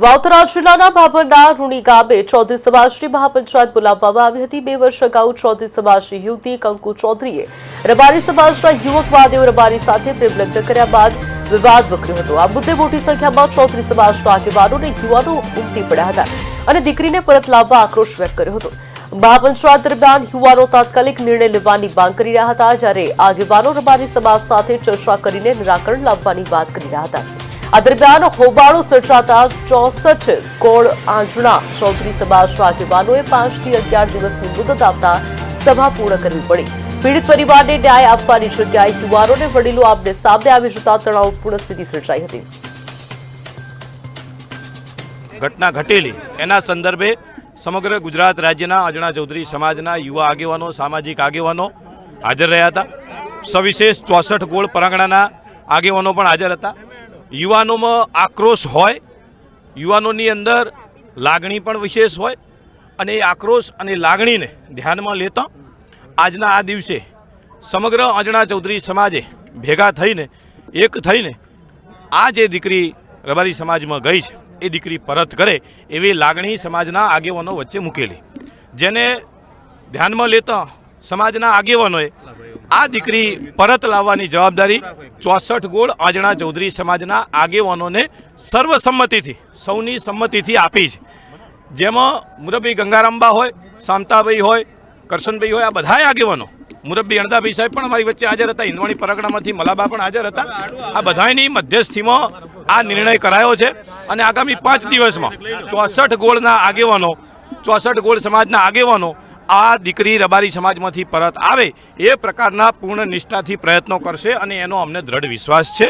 વાવથરા જિલ્લાના ભાભરના રૂણી ગામે ચૌધરી સમાજની મહાપંચાયત બોલાવવામાં આવી હતી। 2 વર્ષ અગાઉ ચૌધરી સમાજની યુવતી કંકુ ચૌધરીએ રબારી સમાજના યુવક મહાદેવ રબારી સાથે પ્રેમ લગ્ન કર્યા બાદ વિવાદ વકર્યો હતો। આ મુદ્દે મોટી સંખ્યામાં ચૌધરી સમાજના આગેવાનો અને યુવાનો ઉમટી પડ્યા હતા અને દીકરીને પરત લાવવા આક્રોશ વ્યક્ત કર્યો હતો। મહાપંચાયત દરમિયાન યુવાનો તાત્કાલિક નિર્ણય લેવાની માંગ કરી રહ્યા હતા, જ્યારે આગેવાનો રબારી સમાજ સાથે ચર્ચા કરીને નિરાકરણ લાવવાની વાત કરી રહ્યા હતા। આ દરમિયાન હોબાળો સર્જાતા 64 કોળ આંજણા ચૌધરી સમાજના આગેવાનોએ 5 થી 11 દિવસની મુદત આપતા સભા પૂર્ણ કરવી પડી। પીડિત પરિવારને ન્યાય આપવાની જગ્યાએ યુવાનોને વડીલો આમને સામે આવી જતા તણાવપૂર્ણ સ્થિતિ સર્જાઈ હતી। ઘટના ઘટેલી એના સંદર્ભે સમગ્ર ગુજરાત રાજ્યના અજણા ચૌધરી સમાજના યુવા આગેવાનો, સામાજિક આગેવાનો હાજર રહ્યા હતા। સવિશેષ 64 ગોળ પરાંગણાના આગેવાનો પણ હાજર હતા। યુવાનોમાં આક્રોશ હોય, યુવાનોની અંદર લાગણી પણ વિશેષ હોય અને એ આક્રોશ અને લાગણીને ધ્યાનમાં લેતા આજના આ દિવસે સમગ્ર અજણા ચૌધરી સમાજે ભેગા થઈને એક થઈને આ જે દીકરી રબારી સમાજમાં ગઈ છે એ દીકરી પરત કરે એવી લાગણી સમાજના આગેવાનો વચ્ચે મૂકેલી, જેને ધ્યાનમાં લેતા સમાજના આગેવાનોએ આ દીકરી પરત લાવવાની જવાબદારી 64 ગોળ અજણા ચૌધરી સમાજના આગેવાનોને સર્વસંમતિથી સૌની સંમતિથી આપી છે। જેમાં મુરબ્બી ગંગારામબા હોય, શામતાભાઈ હોય, કરશનભાઈ હોય, આ બધા આગેવાનો, મુરબ્બી અણદાભાઈ સાહેબ પણ અમારી વચ્ચે હાજર હતા, હિંદવાણી પરગણામાંથી મલાબા પણ હાજર હતા। આ બધાની મધ્યસ્થીમાં આ નિર્ણય કરાયો છે અને આગામી 5 દિવસમાં 64 ગોળના આગેવાનો, 64 ગોળ સમાજના આગેવાનો આ દીકરી રબારી સમાજમાંથી પરત આવે એ પ્રકારના પૂર્ણ નિષ્ઠાથી પ્રયત્નો કરશે અને એનો અમને દ્રઢ વિશ્વાસ છે।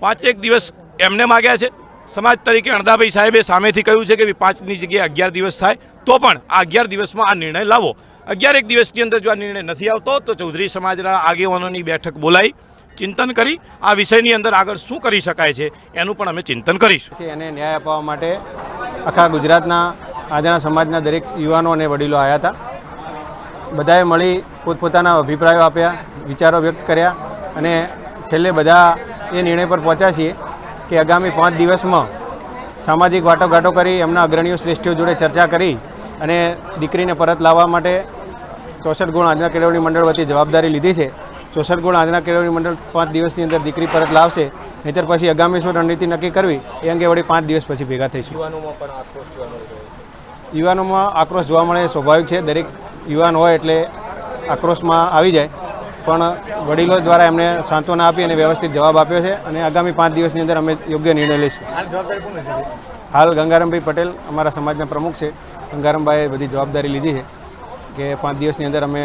5 દિવસ એમને માગ્યા છે સમાજ તરીકે। અણદાભાઈ સાહેબે સામેથી કહ્યું છે કે 5ની જગ્યાએ 11 દિવસ થાય તો પણ આ 11 દિવસમાં આ નિર્ણય લાવો। 11 દિવસની અંદર જો આ નિર્ણય નથી આવતો તો ચૌધરી સમાજના આગેવાનોની બેઠક બોલાવી ચિંતન કરી આ વિષયની અંદર આગળ શું કરી શકાય છે એનું પણ અમે ચિંતન કરીશું। એને ન્યાય અપાવવા માટે આખા ગુજરાતના આજના સમાજના દરેક યુવાનો અને વડીલો આવ્યા હતા। બધાએ મળી પોતપોતાના અભિપ્રાયો આપ્યા, વિચારો વ્યક્ત કર્યા અને છેલ્લે બધા એ નિર્ણય પર પહોંચ્યા છીએ કે આગામી 5 દિવસમાં સામાજિક વાટાઘાટો કરી એમના અગ્રણીઓ શ્રેષ્ઠીઓ જોડે ચર્ચા કરી અને દીકરીને પરત લાવવા માટે 64 ગોળ આંજણા કેળવણી મંડળ વતી જવાબદારી લીધી છે। 64 ગોળ આંજણા કેળવણી મંડળ 5 દિવસની અંદર દીકરી પરત લાવશે, નહીંતર પછી આગામી શું રણનીતિ નક્કી કરવી એ અંગે વળી 5 દિવસ પછી ભેગા થઈશું। યુવાનોમાં આક્રોશ જોવા મળે સ્વાભાવિક છે, દરેક યુવાન હોય એટલે આક્રોશમાં આવી જાય, પણ વડીલો દ્વારા એમને સાંત્વના આપી અને વ્યવસ્થિત જવાબ આપ્યો છે અને આગામી 5 દિવસની અંદર અમે યોગ્ય નિર્ણય લઈશું। હાલ ગંગારામભાઈ પટેલ અમારા સમાજના પ્રમુખ છે, ગંગારામભાઈએ બધી જવાબદારી લીધી છે કે 5 દિવસની અંદર અમે